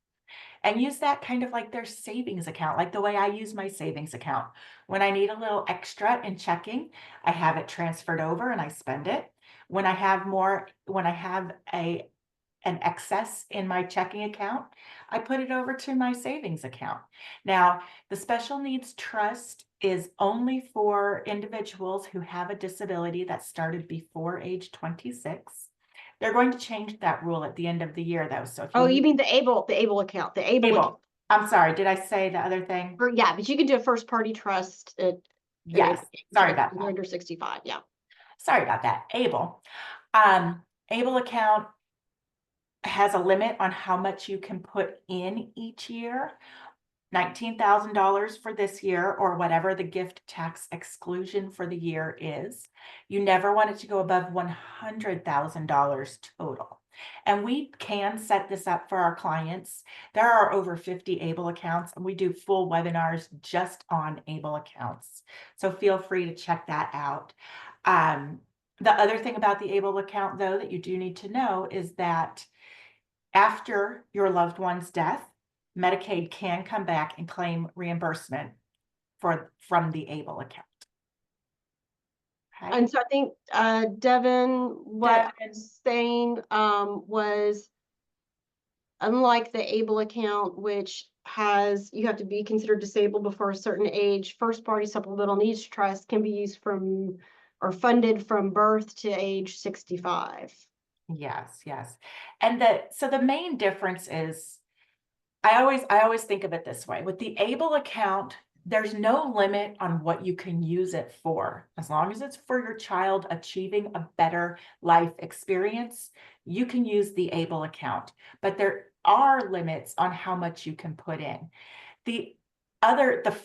and use that kind of like their savings account, like the way I use my savings account. When I need a little extra in checking, I have it transferred over and I spend it. When I have an excess in my checking account, I put it over to my savings account. Now, the special needs trust is only for individuals who have a disability that started before age 26. They're going to change that rule at the end of the year, though. So if you Oh, you need mean the ABLE account, the ABLE account. I'm sorry, did I say the other thing? Yeah, but you can do a first party trust Yes, sorry about you're that. under 65. Yeah. Sorry about that. ABLE. ABLE account has a limit on how much you can put in each year. $19,000 for this year, or whatever the gift tax exclusion for the year is. You never want it to go above $100,000 total. And we can set this up for our clients. There are over 50 ABLE accounts, and we do full webinars just on ABLE accounts. So feel free to check that out. The other thing about the ABLE account, though, that you do need to know is that after your loved one's death, Medicaid can come back and claim reimbursement from the ABLE account. Okay. And so I think, Devin, what I Devin. was saying, was unlike the ABLE account, which you have to be considered disabled before a certain age, first party supplemental needs trust can be used from or funded from birth to age 65. Yes, yes. And so the main difference is I always think of it this way. With the ABLE account, there's no limit on what you can use it for. As long as it's for your child achieving a better life experience, you can use the ABLE account. But there are limits on how much you can put in. The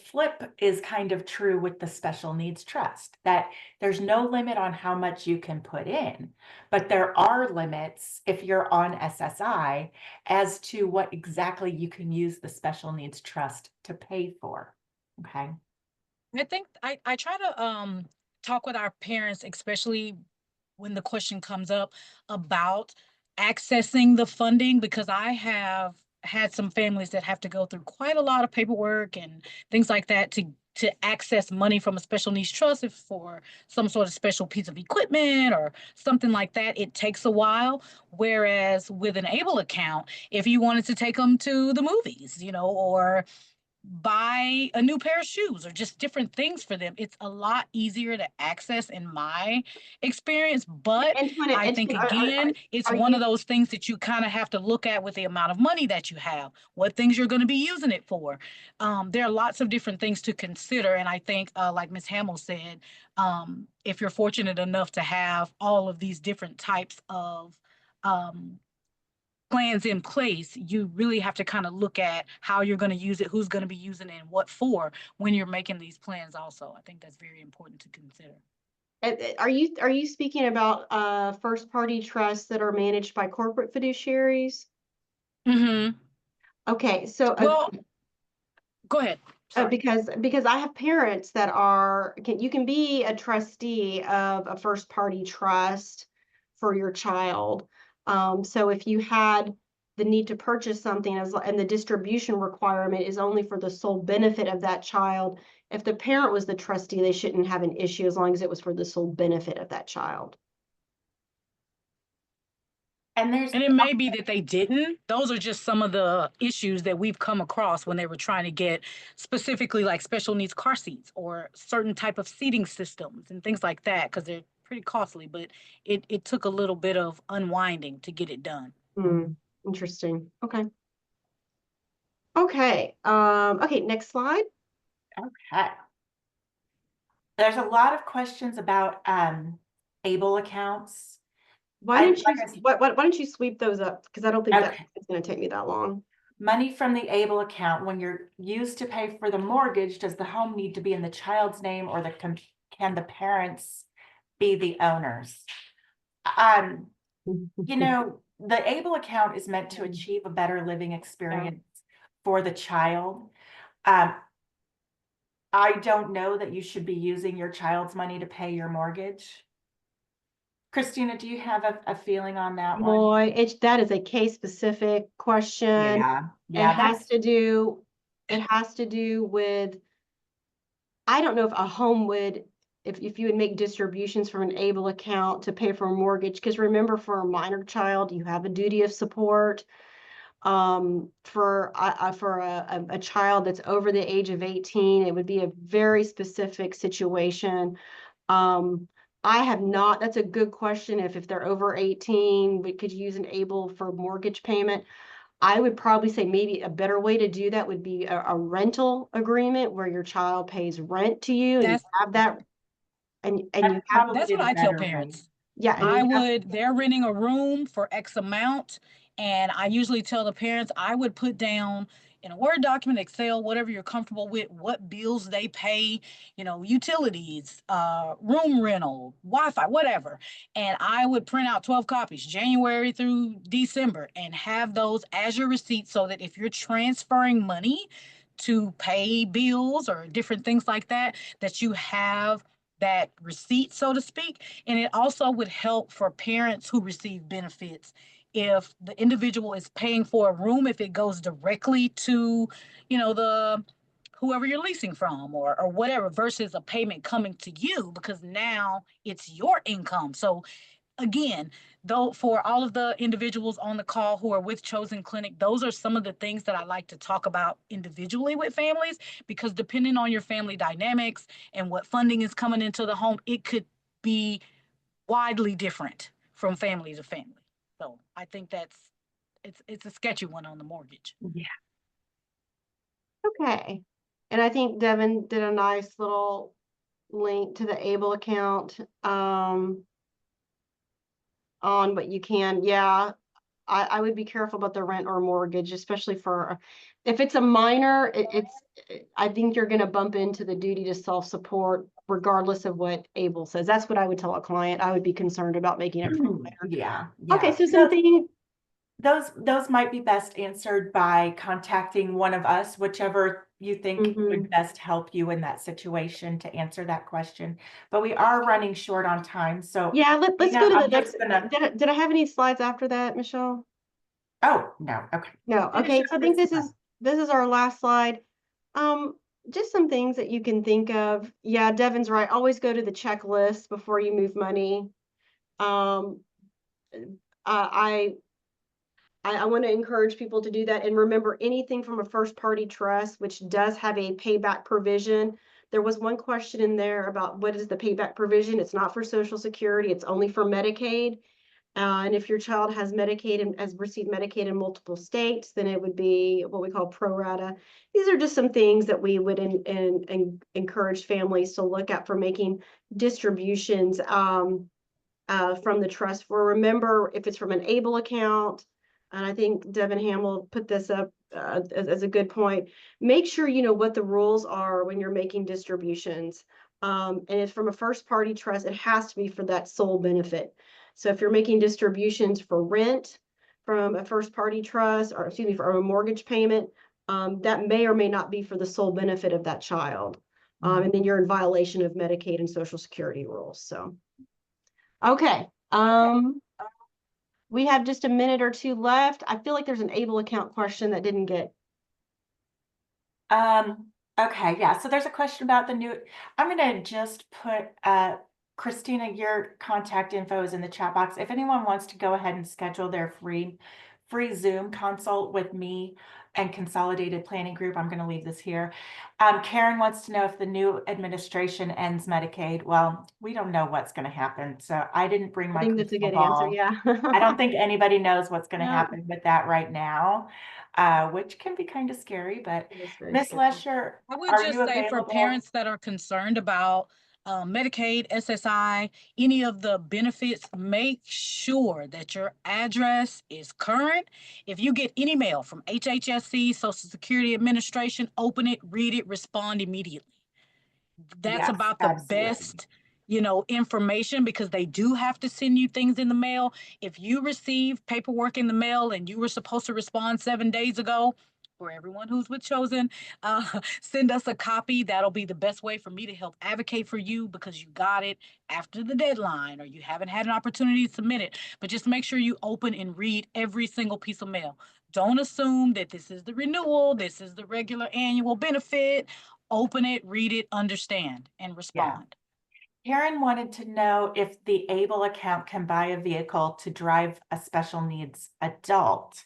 flip is kind of true with the special needs trust, that there's no limit on how much you can put in, but there are limits if you're on SSI as to what exactly you can use the special needs trust to pay for. Okay. I think I try to talk with our parents, especially when the question comes up about accessing the funding, because I have had some families that have to go through quite a lot of paperwork and things like that to access money from a special needs trust if for some sort of special piece of equipment or something like that. It takes a while. Whereas with an ABLE account, if you wanted to take them to the movies, or buy a new pair of shoes or just different things for them, it's a lot easier to access in my experience. But I think, again, it's are one of you, those things that you kind of have to look at with the amount of money that you have, what things you're going to be using it for. There are lots of different things to consider, and I think, like Ms. Hamill said, if you're fortunate enough to have all of these different types of plans in place, you really have to kind of look at how you're going to use it, who's going to be using it, and what for when you're making these plans also. I think that's very important to consider. are you speaking about first party trusts that are managed by corporate fiduciaries? Mm-hmm. Okay, so Well, go ahead. Sorry. because I have parents that you can be a trustee of a first party trust for your child. So if you had the need to purchase something and the distribution requirement is only for the sole benefit of that child, if the parent was the trustee, they shouldn't have an issue as long as it was for the sole benefit of that child. And it may be that they didn't. Those are just some of the issues that we've come across when they were trying to get specifically like special needs car seats or certain type of seating systems and things like that, because they're pretty costly, but it took a little bit of unwinding to get it done. Interesting. Okay. Okay, next slide. Okay. There's a lot of questions about ABLE accounts. Why don't you sweep those up? Because I don't think that it's going to take me that long. Money from the ABLE account, when you're used to pay for the mortgage, does the home need to be in the child's name, or can the parents be the owners? The ABLE account is meant to achieve a better living experience for the child. I don't know that you should be using your child's money to pay your mortgage. Christina, do you have a feeling on that one? Boy, that is a case specific question. Yeah. It has to do with, I don't know if a home would, if you would make distributions from an ABLE account to pay for a mortgage, because remember, for a minor child, you have a duty of support. For a child that's over the age of 18, it would be a very specific situation. I have not, that's a good question. If they're over 18, we could use an ABLE for mortgage payment. I would probably say maybe a better way to do that would be a rental agreement where your child pays rent to you and you have that. And you have, that's what I tell parents. Yeah. They're renting a room for X amount. And I usually tell the parents I would put down in a Word document, Excel, whatever you're comfortable with, what bills they pay, utilities, room rental, Wi-Fi, whatever. And I would print out 12 copies, January through December, and have those as your receipts so that if you're transferring money to pay bills or different things like that, that you have that receipt, so to speak. And it also would help for parents who receive benefits if the individual is paying for a room, if it goes directly to, the whoever you're leasing from or whatever, versus a payment coming to you, because now it's your income. So again, though, for all of the individuals on the call who are with Chosen Clinic, those are some of the things that I like to talk about individually with families, because depending on your family dynamics and what funding is coming into the home, it could be widely different from family to family. So I think it's a sketchy one on the mortgage. Yeah. Okay. And I think Devin did a nice little link to the Able account on what you can. Yeah, I would be careful about the rent or mortgage, especially for if it's a minor, I think you're going to bump into the duty to self-support regardless of what Able says. That's what I would tell a client. I would be concerned about making it for a minor. Yeah. Okay, so something. Those might be best answered by contacting one of us, whichever you think would best help you in that situation to answer that question. But we are running short on time, so Yeah, let's go to the next. gonna. Did I have any slides after that, Michelle? Oh no, okay. No. Finish Okay, up so I think this this is our last slide. Just some things that you can think of. Yeah, Devin's right. Always go to the checklist before you move money. Um, I want to encourage people to do that. And remember, anything from a first party trust, which does have a payback provision. There was one question in there about what is the payback provision. It's not for Social Security. It's only for Medicaid. And if your child has Medicaid and has received Medicaid in multiple states, then it would be what we call pro rata. These are just some things that we would encourage families to look at for making distributions from the trust. For remember, if it's from an ABLE account, and I think Devin Hamill put this up as a good point, make sure you know what the rules are when you're making distributions. And if from a first party trust, it has to be for that sole benefit. So if you're making distributions for rent from a first party trust, or excuse me, for a mortgage payment, that may or may not be for the sole benefit of that child. And then you're in violation of Medicaid and Social Security rules. So, okay. We have just a minute or two left. I feel like there's an ABLE account question that didn't get. Okay, yeah. So there's a question about the new. I'm gonna just put Christina, your contact info is in the chat box. If anyone wants to go ahead and schedule their free Zoom consult with me and Consolidated Planning Group, I'm going to leave this here. Karen wants to know if the new administration ends Medicaid. Well, we don't know what's going to happen. So I didn't bring my I think that's a crystal good answer. ball. Yeah. I don't think anybody knows what's going to No. happen with that right now, which can be kind of scary. But It is very Miss scary. Lesher, I would are just you say for available? parents that are concerned about Medicaid, SSI, any of the benefits, make sure that your address is current. If you get any mail from HHSC, Social Security Administration, open it, read it, respond immediately. That's Yes, about the absolutely. best, information, because they do have to send you things in the mail. If you receive paperwork in the mail and you were supposed to respond 7 days ago, for everyone who's with Chosen, send us a copy. That'll be the best way for me to help advocate for you, because you got it after the deadline or you haven't had an opportunity to submit it. But just make sure you open and read every single piece of mail. Don't assume that this is the renewal, this is the regular annual benefit. Open it, read it, understand, and respond. Karen wanted to know if the ABLE account can buy a vehicle to drive a special needs adult,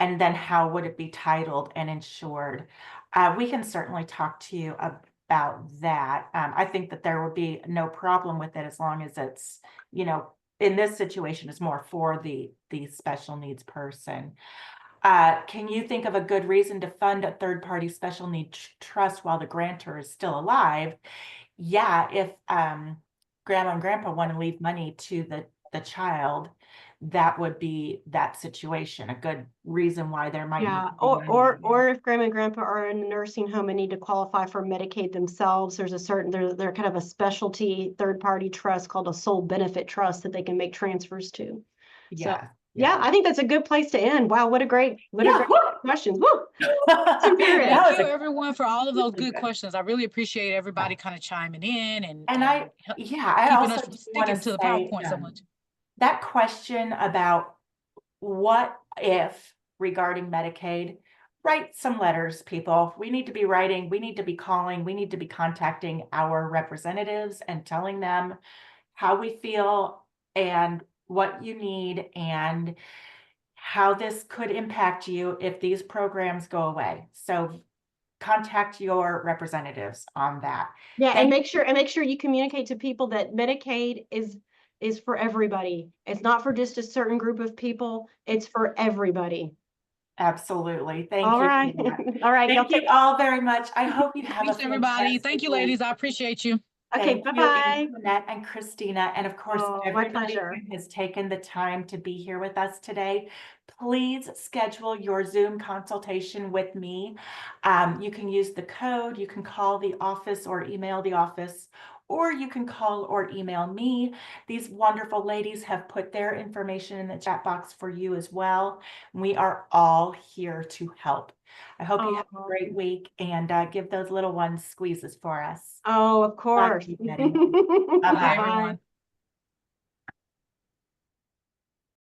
and then how would it be titled and insured? We can certainly talk to you about that. I think that there would be no problem with it as long as it's, in this situation is more for the special needs person. Can you think of a good reason to fund a third-party special needs trust while the grantor is still alive? Yeah, if grandma and grandpa want to leave money to the child, that would be that situation, a good reason why there might Yeah, need to be or if grandma and grandpa are in a nursing home and need to qualify for Medicaid themselves, there's a certain, they're kind of a specialty third-party trust called a sole benefit trust that they can make transfers to. So, yeah, yeah, I think that's a good place to end. Wow, what a great yeah. questions. Woo! That Thank was you, a everyone, for all of those really good good. questions. I really appreciate everybody kind of chiming in and And I keeping also us from do want to sticking to the say PowerPoint so much. that question about what if regarding Medicaid, write some letters, people. We need to be writing, we need to be calling, we need to be contacting our representatives and telling them how we feel and what you need and how this could impact you if these programs go away. So contact your representatives on that. Yeah, Thank and make sure you communicate to people that Medicaid is for everybody. It's not for just a certain group of people. It's for everybody. Absolutely. Thank All you right. for that. All right, y'all Thank you take all very much. I hope you have a Thanks, everybody. fantastic Thank you, week. ladies. I appreciate you. Okay, Thank you, bye-bye. Antoinette and Christina, and of course, Oh, my everybody pleasure. who has taken the time to be here with us today. Please schedule your Zoom consultation with me. You can use the code, you can call the office or email the office, or you can call or email me. These wonderful ladies have put their information in the chat box for you as well. We are all here to help. I hope you have a great week and give those little ones squeezes for us. Oh, of Love course. you, Betty. Bye, Bye-bye. everyone.